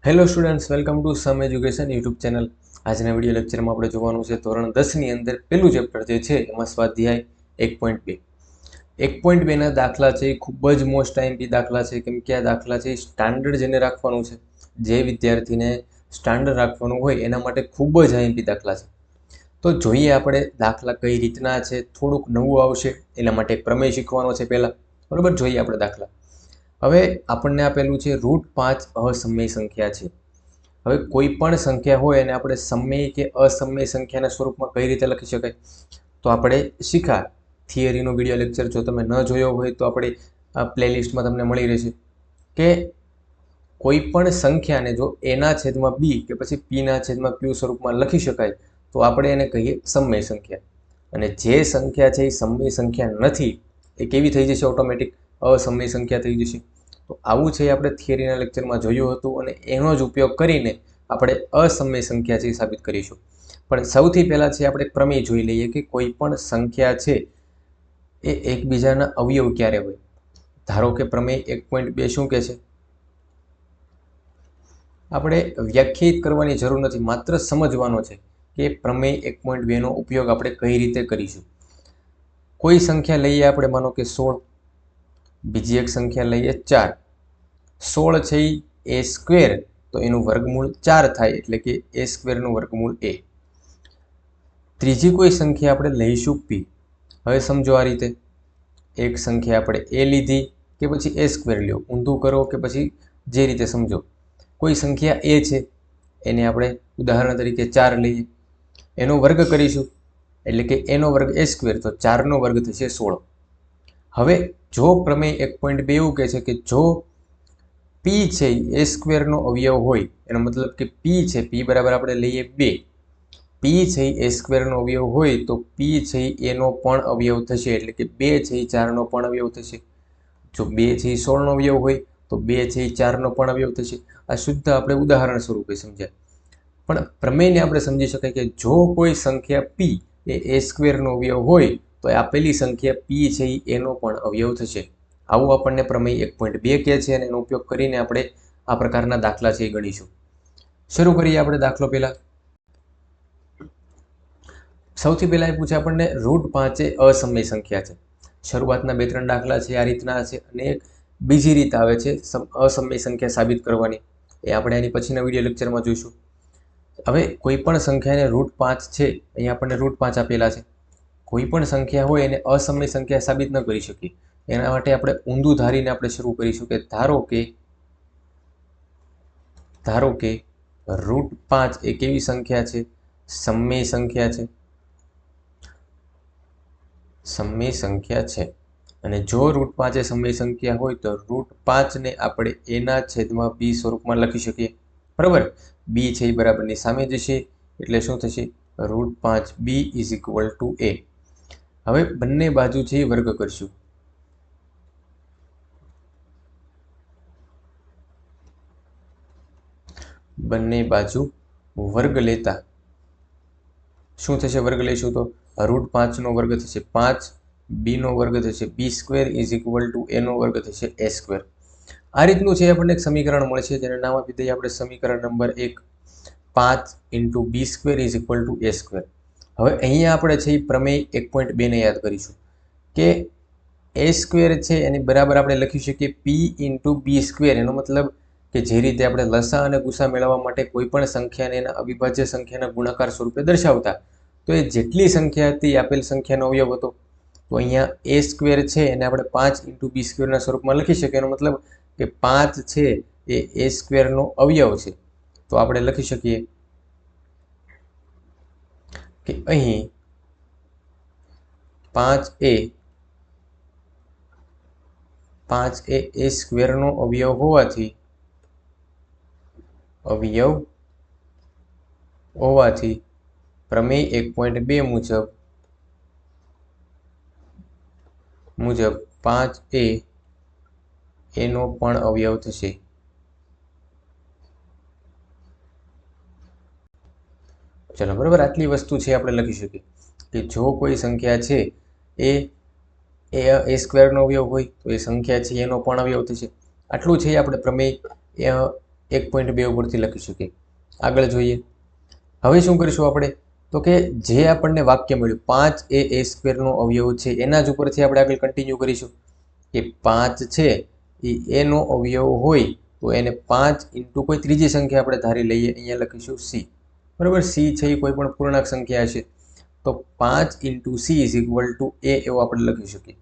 Hello students, welcome to some education YouTube channel. આજના video લેક્ચરમાં આપણે જોવાનું છે ધોરણ 10ની અંદર પહેલું ચેપ્ટર જે છે એમાં સ્વાધ્યાય 1.2. 1.2ના દાખલા છે એ ખૂબ જ મોસ્ટ આઈએમપી દાખલા છે, કેમ કે આ દાખલા છે સ્ટાન્ડર્ડ જેને રાખવાનું છે, જે વિદ્યાર્થીને સ્ટાન્ડર્ડ રાખવાનું હોય એના માટે ખૂબ જ આઈએમપી દાખલા છે. તો જોઈએ આપણે દાખલા કઈ રીતના છે, થોડુંક નવું આવશે એના માટે પ્રમેય શીખવાનો છે પહેલાં. બરાબર, જોઈએ આપણે દાખલા. હવે આપણને આપેલું છે √5 અસમય સંખ્યા છે. હવે કોઈ પણ સંખ્યા હોય અને આપણે સમય કે અસમય સંખ્યાના સ્વરૂપમાં કઈ રીતે લખી શકાય તો આપણે શીખા થિયરીનો વિડીયો લેક્ચર જો તમે ન જોયો હોય તો આપણે પ્લેલિસ્ટમાં તમને મળી રહેશે કે કોઈ પણ સંખ્યાને જો એના છેદમાં બી કે પછી પીના છેદમાં ક્યુ સ્વરૂપમાં લખી શકાય તો આપણે એને કહીએ સમય સંખ્યા. અને જે સંખ્યા છે એ સમય સંખ્યા નથી એ કેવી થઈ જશે? ઓટોમેટિક અસમય સંખ્યા થઈ જશે. તો આવું છે આપણે થિયરીના લેક્ચરમાં જોયું હતું અને એનો જ ઉપયોગ કરીને આપણે અસમય સંખ્યા છે એ સાબિત કરીશું. પણ સૌથી પહેલાં છે આપણે પ્રમેય જોઈ લઈએ કે કોઈ પણ સંખ્યા છે એ એકબીજાના અવયવ ક્યારે હોય. ધારો કે પ્રમેય 1.2 શું કહે છે? આપણે વ્યાખ્યાયિત કરવાની જરૂર નથી, માત્ર સમજવાનો છે કે પ્રમેય 1.2નો ઉપયોગ આપણે કઈ રીતે કરીશું. કોઈ સંખ્યા લઈએ આપણે, માનો કે 16, બીજી એક સંખ્યા લઈએ 4. 16 છે એ સ્ક્વેર તો એનું વર્ગમૂળ 4 થાય, એટલે કે એ સ્ક્વેરનું વર્ગમૂળ a. ત્રીજી કોઈ સંખ્યા આપણે લઈશું p. હવે સમજો આ રીતે, એક સંખ્યા આપણે a લીધી કે પછી a સ્ક્વેર લ્યો, ઊંધું કરો કે પછી જે રીતે સમજો. કોઈ સંખ્યા a છે એને આપણે ઉદાહરણ તરીકે 4 લઈએ, એનો વર્ગ કરીશું એટલે કે એનો વર્ગ a સ્ક્વેર, તો 4નો વર્ગ થશે 16. હવે જો પ્રમેય 1.2 એવું કહે છે કે જો p છે એ સ્ક્વેરનો અવયવ હોય, એનો મતલબ કે p છે, p બરાબર આપણે લઈએ 2, p છે એ સ્ક્વેરનો અવયવ હોય તો p છે એનો પણ અવયવ થશે, એટલે કે 2 છે એ 4નો પણ અવયવ થશે. જો 2 છે એ 16નો અવયવ હોય તો 2 છે એ 4નો પણ અવયવ થશે. આ શુદ્ધ આપણે ઉદાહરણ સ્વરૂપે સમજ્યા. પણ પ્રમેયને આપણે સમજી શકાય કે જો કોઈ સંખ્યા p એ સ્ક્વેરનો અવયવ હોય તો આપેલી સંખ્યા p છે એનો પણ અવયવ થશે. આવું આપણને પ્રમેય 1.2 કહે છે અને એનો ઉપયોગ કરીને આપણે આ પ્રકારના દાખલા છે એ ગણીશું. શરૂ કરીએ આપણે દાખલો પહેલા. સૌથી પહેલા એ પૂછે આપણને √5 એ અસમય સંખ્યા છે. શરૂઆતના 2-3 દાખલા છે આ રીતના છે અને એક બીજી રીત આવે છે અસમય સંખ્યા સાબિત કરવાની, એ આપણે એની પછીના વિડીયો લેક્ચરમાં જોઈશું. હવે કોઈ પણ સંખ્યાને √5 છે, અહીંયા આપણને √5 આપેલા છે. કોઈ પણ સંખ્યા હોય એને અસમય સંખ્યા સાબિત ન કરી શકીએ. એના માટે આપણે ઊંધું ધારીને આપણે શરૂ કરીશું કે ધારો કે √5 એ કેવી સંખ્યા છે? સમય સંખ્યા છે. સમય સંખ્યા છે અને જો √5 એ સમય સંખ્યા હોય તો √5ને આપણે એના છેદમાં b સ્વરૂપમાં લખી શકીએ. બરાબર, b છે એ બરાબરની સામે જશે એટલે શું થશે? √5b = a. હવે બંને બાજુ છે એ વર્ગ કરશું. બંને બાજુ વર્ગ લેતા શું થશે? વર્ગ લઈશું તો √5નો વર્ગ થશે 5, b નો વર્ગ થશે b² = a નો વર્ગ થશે a². આ રીતનું છે આપણને એક સમીકરણ મળશે જેને નામ આપી દઈએ આપણે સમીકરણ નંબર 1, 5 × b² = a². હવે અહીંયા આપણે છે એ પ્રમેય 1.2 ને યાદ કરીશું કે a² છે એની બરાબર આપણે લખી શકીએ p × b². એનો મતલબ કે જે રીતે આપણે લસા અને ગુસા મેળવવા માટે કોઈ પણ સંખ્યાને એના અવિભાજ્ય સંખ્યાના ગુણાકાર સ્વરૂપે દર્શાવતા, તો એ જેટલી સંખ્યા હતી આપેલ સંખ્યાનો અવયવ હતો. તો અહીંયા a² છે એને આપણે 5 × b² ના સ્વરૂપમાં લખી શકીએ. એનો મતલબ કે 5 છે એ a² નો અવયવ છે. તો આપણે લખી શકીએ કે અહીં 5 એ a²નો અવયવ હોવાથી પ્રમેય 1.2 મુજબ 5 એનો પણ અવયવ થશે. ચલો, બરાબર, આટલી વસ્તુ છે આપણે લખી શકીએ કે જો કોઈ સંખ્યા છે એ a²નો અવયવ હોય તો એ સંખ્યા છે એનો પણ અવયવ થશે. આટલું છે આપણે પ્રમેય 1.2 ઉપરથી લખી શકીએ. આગળ જોઈએ. હવે શું કરીશું આપણે? તો કે જે આપણને વાક્ય મળ્યું 5 એ સ્ક્વેરનો અવયવ છે એના જ ઉપરથી આપણે આગળ કન્ટિન્યુ કરીશું કે 5 છે એ એનો અવયવ હોય તો એને 5 ઇન્ટુ કોઈ ત્રીજી સંખ્યા આપણે ધારી લઈએ. અહીંયા લખીશું c. બરાબર, c છે એ કોઈ પણ પૂર્ણાંક સંખ્યા હશે તો 5 into c is equal to a એવો આપણે લખી શકીએ.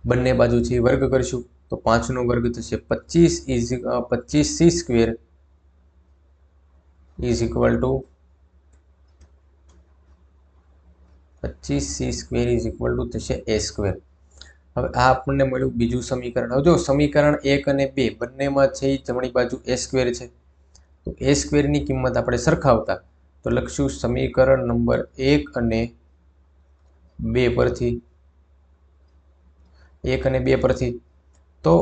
બંને બાજુથી વર્ગ કરીશું તો 5નો વર્ગ થશે 25c square is equal to 25c square is equal to થશે a સ્ક્વેર. હવે આ આપણને મળ્યું બીજું સમીકરણ. હવે જો સમીકરણ 1 અને 2 બંનેમાં છે જમણી બાજુ a સ્ક્વેર છે તો a સ્ક્વેરની કિંમત આપણે સરખાવતા તો લખશું સમીકરણ નંબર 1 અને 2 પરથી 1 અને 2 પરથી તો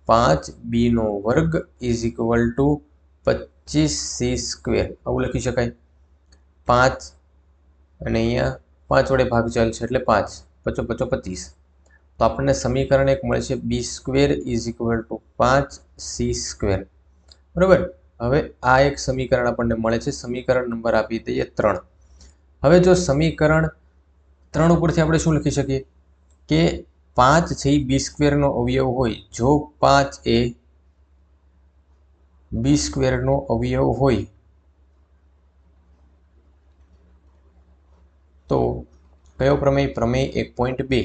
5b નો વર્ગ is equal to 25c square આવું લખી શકાય. 5 અને અહીંયા 5 વડે ભાગ ચાલશે એટલે 5 પચો 25 તો આપણને સમીકરણ એક મળશે b square is equal to 5c square. બરાબર, હવે આ એક સમીકરણ આપણને મળે છે. સમીકરણ નંબર આપી દઈએ 3. હવે જો સમીકરણ 3 ઉપરથી આપણે શું લખી શકીએ કે 5 છે એ બી સ્ક્વેરનો અવયવ હોય. જો 5 એ બી સ્ક્વેરનો અવયવ હોય તો કયો પ્રમેય? પ્રમેય 1.2.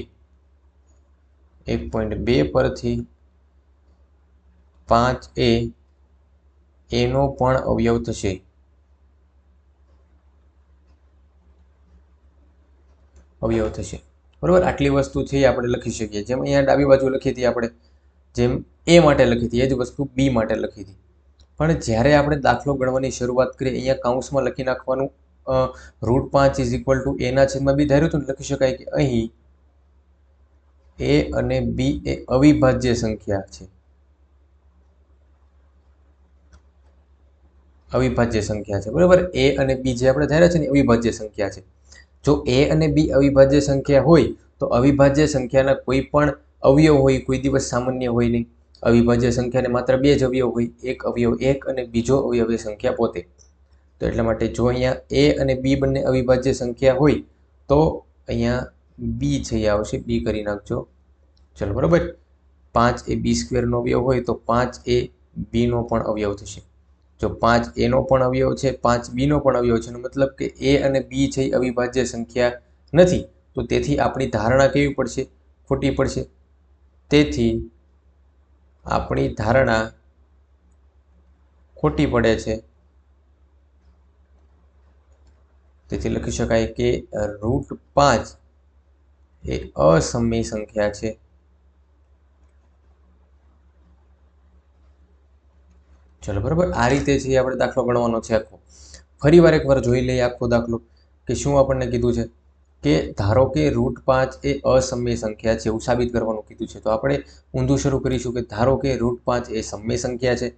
1.2 પરથી 5 એનો પણ અવયવ થશે. બરાબર, આટલી વસ્તુ છે એ આપણે લખી શકીએ. જેમ અહીંયા ડાબી બાજુ લખી હતી આપણે, જેમ એ માટે લખી હતી એ જ વસ્તુ બી માટે લખી હતી. પણ જ્યારે આપણે દાખલો ગણવાની શરૂઆત કરીએ અહીંયા કાઉન્સમાં લખી નાખવાનું √5 ઇઝ ઇક્વલ ટુ એના છેદમાં બી ધાર્યું તો લખી શકાય કે અહીં એ અને બી એ અવિભાજ્ય સંખ્યા છે. બરાબર, એ અને બી જે આપણે ધાર્યા છે ને અવિભાજ્ય સંખ્યા છે. જો એ અને બી અવિભાજ્ય સંખ્યા હોય તો અવિભાજ્ય સંખ્યાના કોઈ પણ અવયવ હોય કોઈ દિવસ સામાન્ય હોય નહીં. અવિભાજ્ય સંખ્યાને માત્ર 2 જ અવયવ હોય, એક અવયવ 1 અને બીજો અવયવ એ સંખ્યા પોતે. તો એટલા માટે જો અહીંયા એ અને બી બંને અવિભાજ્ય સંખ્યા હોય તો અહીંયા બી છે એ આવશે. બી કરી નાખજો. ચલો, બરાબર, 5 એ બી સ્ક્વેરનો અવયવ હોય તો 5 એ બીનો પણ અવયવ થશે. જો 5 એનો પણ અવયવ છે 5 બીનો પણ અવયવ છે, મતલબ કે એ અને બી છે અવિભાજ્ય સંખ્યા નથી. તો તેથી આપણી ધારણા કેવી પડશે? ખોટી પડશે. તેથી આપણી ધારણા ખોટી પડે છે. તેથી લખી શકાય કે √5 એ અસમય સંખ્યા છે. ચલો, બરાબર, આ રીતે છે આપણે દાખલો ગણવાનો છે આખો. ફરી એકવાર જોઈ લઈએ આખો દાખલો કે શું આપણને કીધું છે કે ધારો કે √5 એ અસમય સંખ્યા છે એવું સાબિત કરવાનું કીધું છે. તો આપણે ઊંધું શરૂ કરીશું કે ધારો કે √5 એ સમય સંખ્યા છે.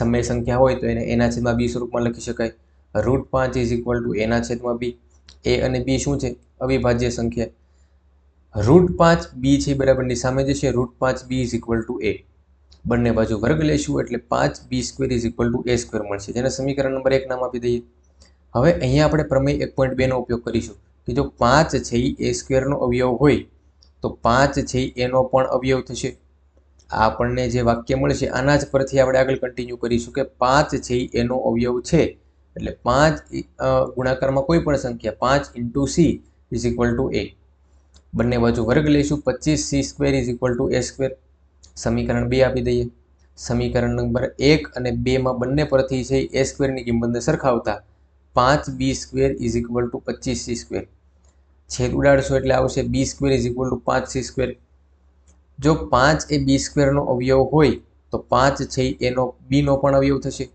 સમય સંખ્યા હોય તો એને એના છેદમાં બી સ્વરૂપમાં લખી શકાય. √5 ઇઝ ઇક્વલ ટુ એના છેદમાં બી. એ અને બી શું છે? અવિભાજ્ય સંખ્યા. √5 બી છે બરાબરની સામે જશે. √5 બી ઇઝ ઇક્વલ ટુ એ. બંને બાજુ વર્ગ લેશું એટલે 5b square is equal to a square મળશે, જેને સમીકરણ નંબર 1 નામ આપી દઈએ. હવે અહીંયા આપણે પ્રમેય 1.2 નો ઉપયોગ કરીશું કે જો 5 છે એ a સ્ક્વેરનો અવયવ હોય તો 5 છે એનો પણ અવયવ થશે. આ આપણને જે વાક્ય મળશે આના જ પરથી આપણે આગળ કન્ટિન્યુ કરીશું કે 5 છે એનો અવયવ છે એટલે 5 ગુણાકારમાં કોઈ પણ સંખ્યા 5 into c is equal to a. બંને બાજુ વર્ગ લઈશું. 25c square is equal to a square. સમીકરણ 2 આપી દઈએ. સમીકરણ નંબર 1 અને 2 માં બંને પરથી છે a સ્ક્વેરની કિંમતને સરખાવતા 5b square is equal to 25c square. છેદ ઉડાડશો એટલે આવશે b square is equal to 5c square. જો 5 એ b સ્ક્વેરનો અવયવ હોય તો 5 છે એનો બીનો પણ અવયવ થશે.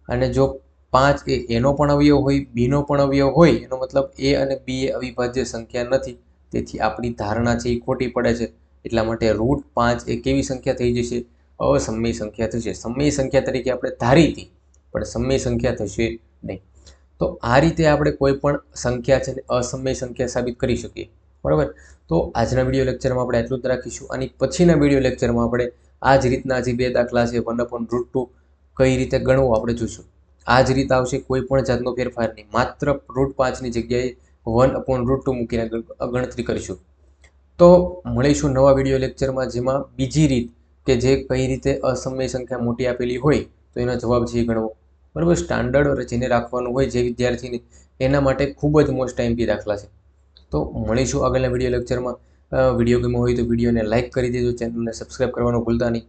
અને જો 5 એ એનો પણ અવયવ હોય બીનો પણ અવયવ હોય એનો મતલબ a અને b એ અવિભાજ્ય સંખ્યા નથી. તેથી આપણી ધારણા છે એ ખોટી પડે છે. એટલા માટે √5 એ કેવી સંખ્યા થઈ જશે? અસમય સંખ્યા થશે. સમય સંખ્યા તરીકે આપણે ધારી હતી પણ સમય સંખ્યા થશે નહીં. તો આ રીતે આપણે કોઈ પણ સંખ્યા છે ને અસમય સંખ્યા સાબિત કરી શકીએ. બરાબર, તો આજના વિડીયો લેક્ચરમાં આપણે એટલું જ રાખીશું. અને પછીના વિડીયો લેક્ચરમાં આપણે આ જ રીતના જે બે દાખલા છે 1/√2 કઈ રીતે ગણવું આપણે જોઈશું. આ જ રીત આવશે, કોઈ પણ જાતનો ફેરફાર નહીં, માત્ર √5ની જગ્યાએ 1/√2 મૂકીને ગણતરી કરીશું. તો મળીશું નવા વિડીયો લેક્ચરમાં, જેમાં બીજી રીત કે જે કઈ રીતે અસમય સંખ્યા મોટી આપેલી હોય તો એનો જવાબ છે ગણવો. બરાબર, સ્ટાન્ડર્ડ જેને રાખવાનું હોય જે વિદ્યાર્થીને, એના માટે ખૂબ જ મોસ્ટ આઈએમપી દાખલા છે. તો મળીશું આગળના વિડીયો લેક્ચરમાં. વિડીયો ગમ્યો હોય તો વિડીયોને લાઇક કરી દેજો, ચેનલને સબસ્ક્રાઈબ કરવાનું ભૂલતા નહીં.